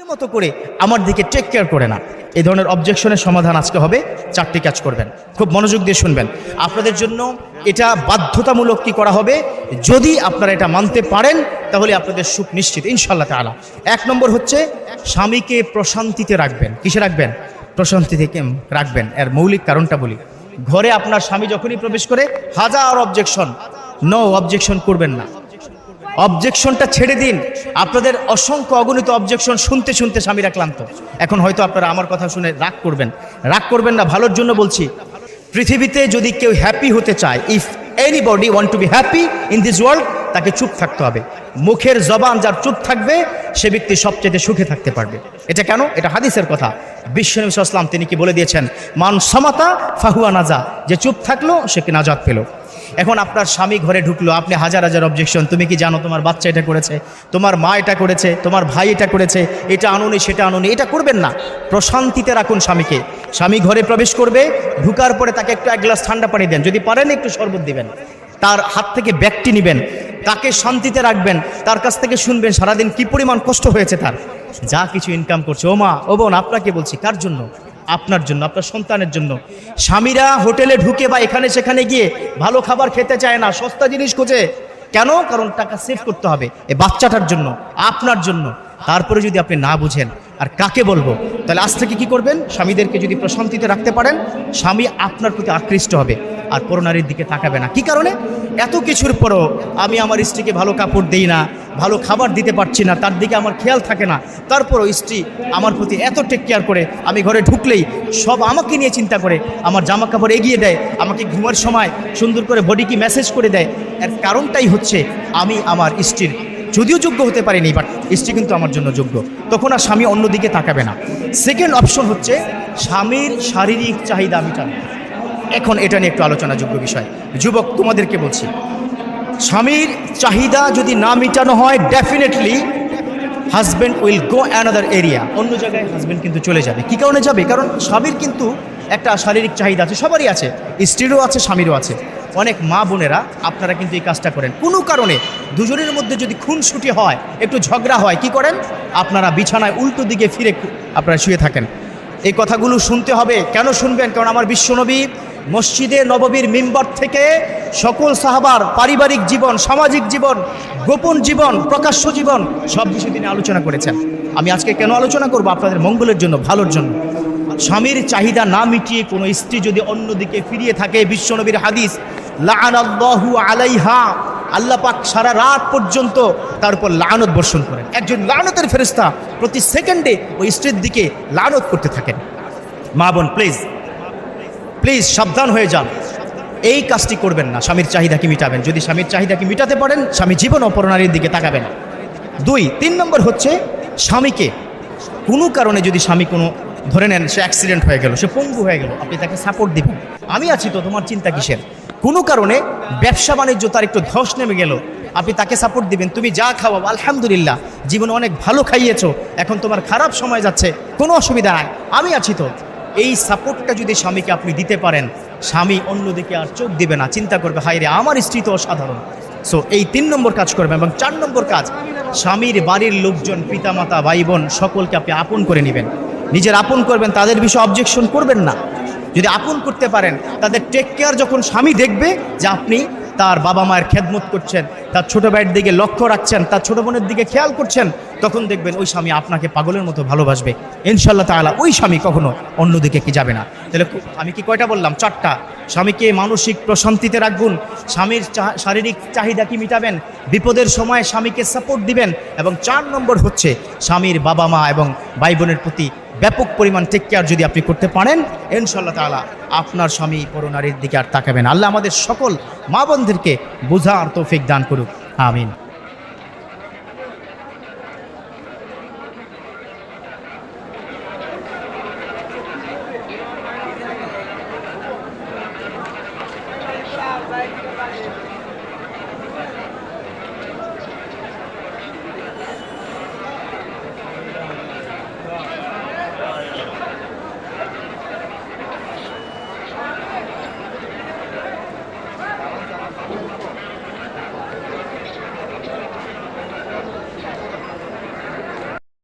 মতো করে আমার দিকে টেক কেয়ার করে না। এই ধরনের অবজেকশনের সমাধান আজকে হবে। 4টি কাজ করবেন, খুব মনোযোগ দিয়ে শুনবেন। আপনাদের জন্য এটা বাধ্যতামূলক কি করা হবে, যদি আপনারা এটা মানতে পারেন তাহলে আপনাদের সুখ নিশ্চিত ইনশাআল্লাহ তাআলা। 1 নম্বর হচ্ছে স্বামীকে প্রশান্তিতে রাখবেন। কিসে রাখবেন? প্রশান্তিতে রাখবেন। এর মৌলিক কারণটা বলি। ঘরে আপনার স্বামী যখনই প্রবেশ করে হাজার অবজেকশন, নো অবজেকশন করবেন না। অবজেকশনটা ছেড়ে দিন। আপনাদের অসংখ্য অগণিত অবজেকশন শুনতে শুনতে স্বামীরা ক্লান্ত। এখন হয়তো আপনারা আমার কথা শুনে রাগ করবেন না, ভালোর জন্য বলছি। পৃথিবীতে যদি কেউ হ্যাপি হতে চায়, if anybody want to be happy in this world, তাকে চুপ থাকতে হবে। মুখের জবান যার চুপ থাকবে সে ব্যক্তি সবচেয়ে সুখে থাকতে পারবে। এটা কেন? এটা হাদিসের কথা। বিশ্বনবী সাল্লাল্লাহু আলাইহি ওয়াসাল্লাম তিনি কি বলে দিয়েছেন, মান সামাতা ফাহুয়া নাজা, যে চুপ থাকলো সে কি নাজাত পেল। এখন আপনার স্বামী ঘরে ঢুকলো, আপনি হাজার হাজার অবজেকশন, তুমি কি জানো তোমার বাচ্চা এটা করেছে, তোমার মা এটা করেছে, তোমার ভাই এটা করেছে, এটা আনুনি সেটা আনুনি। এটা করবেন না। প্রশান্তিতে রাখুন স্বামীকে। স্বামী ঘরে প্রবেশ করবে, ঢুকার পরে তাকে একটু 1 গ্লাস ঠান্ডা পানি দেন, যদি পারেন একটু শরবত দিবেন, তার হাত থেকে ব্যাগটি নেবেন, তাকে শান্তিতে রাখবেন, তার কাছ থেকে শুনবেন সারাদিন কি পরিমাণ কষ্ট হয়েছে তার, যা কিছু ইনকাম করছে। ও মা, ও বোন, আপনাকে বলছি, কার জন্য? আপনার জন্য, আপনার সন্তানের জন্য। স্বামীরা হোটেলে ঢুকে বা এখানে সেখানে গিয়ে ভালো খাবার খেতে চায় না, সস্তা জিনিস খোঁজে। কেন? কারণ টাকা সেভ করতে হবে এই বাচ্চাটার জন্য, আপনার জন্য। তারপরে যদি আপনি না বুঝেন, আর কাকে বলবো? তাহলে আজ থেকে কি করবেন? স্বামীদেরকে যদি প্রশান্তিতে রাখতে পারেন, স্বামী আপনার প্রতি আকৃষ্ট হবে আর পরনারীর দিকে তাকাবে না। কি কারণে? এত কিছুর পরও আমি আমার স্ত্রীকে ভালো কাপড় দিই না, ভালো খাবার দিতে পারছি না, তার দিকে আমার খেয়াল থাকে না, তারপরও স্ত্রী আমার প্রতি এত টেক কেয়ার করে, আমি ঘরে ঢুকলেই সব আমাকে নিয়ে চিন্তা করে, আমার জামা কাপড় এগিয়ে দেয়, আমাকে ঘুমার সময় সুন্দর করে বডিকে মেসেজ করে দেয়। এর কারণটাই হচ্ছে আমি আমার স্ত্রীর যদিও যোগ্য হতে পারিনি, বাট স্ত্রী কিন্তু আমার জন্য যোগ্য। তখন আর স্বামী অন্যদিকে তাকাবে না। সেকেন্ড অপশন হচ্ছে স্বামীর শারীরিক চাহিদা মেটানো। এখন এটা নিয়ে একটু আলোচনাযোগ্য বিষয়। যুবক, তোমাদেরকে বলছি, স্বামীর চাহিদা যদি না মেটানো হয়, definitely husband will go another area. অন্য জায়গায় হাজব্যান্ড কিন্তু চলে যাবে। কী কারণে যাবে? কারণ স্বামীর কিন্তু একটা শারীরিক চাহিদা আছে, সবারই আছে, স্ত্রীরও আছে, স্বামীরও আছে। অনেক মা বোনেরা আপনারা কিন্তু এই কাজটা করেন। কোনো কারণে দুজনের মধ্যে যদি খুনসুটি হয়, একটু ঝগড়া হয়, কি করেন? আপনারা বিছানায় উল্টো দিকে ফিরে আপনারা শুয়ে থাকেন। এই কথাগুলো শুনতে হবে। কেন শুনবেন? কারণ আমার বিশ্বনবী মসজিদে নববীর মিম্বর থেকে সকল সাহাবার পারিবারিক জীবন, সামাজিক জীবন, গোপন জীবন, প্রকাশ্য জীবন সব বিষয় তিনি আলোচনা করেছেন। আমি আজকে কেন আলোচনা করব? আপনাদের মঙ্গলের জন্য, ভালোর জন্য। স্বামীর চাহিদা না মিটিয়ে কোনো স্ত্রী যদি অন্যদিকে ফিরিয়ে থাকে, বিশ্বনবীর হাদিস, লাআনাল্লাহু আলাইহা, আল্লাহ পাক সারা রাত পর্যন্ত তার উপর লানত বর্ষণ করেন। একজন লানতের ফেরেশতা প্রতি সেকেন্ডে ওই স্ত্রীর দিকে লানত করতে থাকেন। মা বোন, প্লিজ সাবধান হয়ে যান, এই কাজটি করবেন না। স্বামীর চাহিদাকে মিটাবেন। যদি স্বামীর চাহিদাকে মিটাতে পারেন, স্বামী জীবন অপরনারীর দিকে তাকাবেন। 3 নম্বর হচ্ছে স্বামীকে কোনো কারণে যদি স্বামী কোনো, ধরে নেন সে অ্যাক্সিডেন্ট হয়ে গেল, সে পঙ্গু হয়ে গেল, আপনি তাকে সাপোর্ট দিবেন। আমি আছি তো, তোমার চিন্তা কিসের? কোনো কারণে ব্যবসা বাণিজ্য তার একটু ধস নেমে গেল, আপনি তাকে সাপোর্ট দিবেন। তুমি যা খাওয়াবো, আলহামদুলিল্লাহ, জীবনে অনেক ভালো খাইয়েছো, এখন তোমার খারাপ সময় যাচ্ছে, কোনো অসুবিধা নাই, আমি আছি তো। এই সাপোর্টটা যদি স্বামীকে আপনি দিতে পারেন, স্বামী অন্যদিকে আর চোখ দিবে না, চিন্তা করবে হায় রে, আমার স্ত্রী তো অসাধারণ। সো এই 3 নম্বর কাজ করবেন। এবং 4 নম্বর কাজ, স্বামীর বাড়ির লোকজন, পিতামাতা, ভাই বোন সকলকে আপনি আপন করে নেবেন। নিজের আপন করবেন, তাদের বিষয়ে অবজেকশন করবেন না। যদি আপন করতে পারেন, তাদের টেক কেয়ার যখন স্বামী দেখবে যে আপনি তার বাবা মায়ের খেদমত করছেন, তার ছোটো ভাইয়ের দিকে লক্ষ্য রাখছেন, তার ছোটো বোনের দিকে খেয়াল করছেন, তখন দেখবেন ওই স্বামী আপনাকে পাগলের মতো ভালোবাসবে ইনশাআল্লাহ তাআলা। ওই স্বামী কখনো অন্যদিকে কি যাবে না। তাহলে আমি কি কয়টা বললাম? 4টা। স্বামীকে মানসিক প্রশান্তিতে রাখবেন, স্বামীর শারীরিক চাহিদা কি মিটাবেন, বিপদের সময় স্বামীকে সাপোর্ট দিবেন, এবং 4 নম্বর হচ্ছে স্বামীর বাবা মা এবং ভাই বোনের প্রতি ব্যাপক পরিমাণ টেক কেয়ার যদি আপনি করতে পারেন, ইনশাআল্লাহ তাআলা আপনার স্বামী পরনারীর দিকে আর তাকাবেন। আল্লাহ আমাদের সকল মা বোনদেরকে বোঝার তৌফিক দান করুক। আমিন।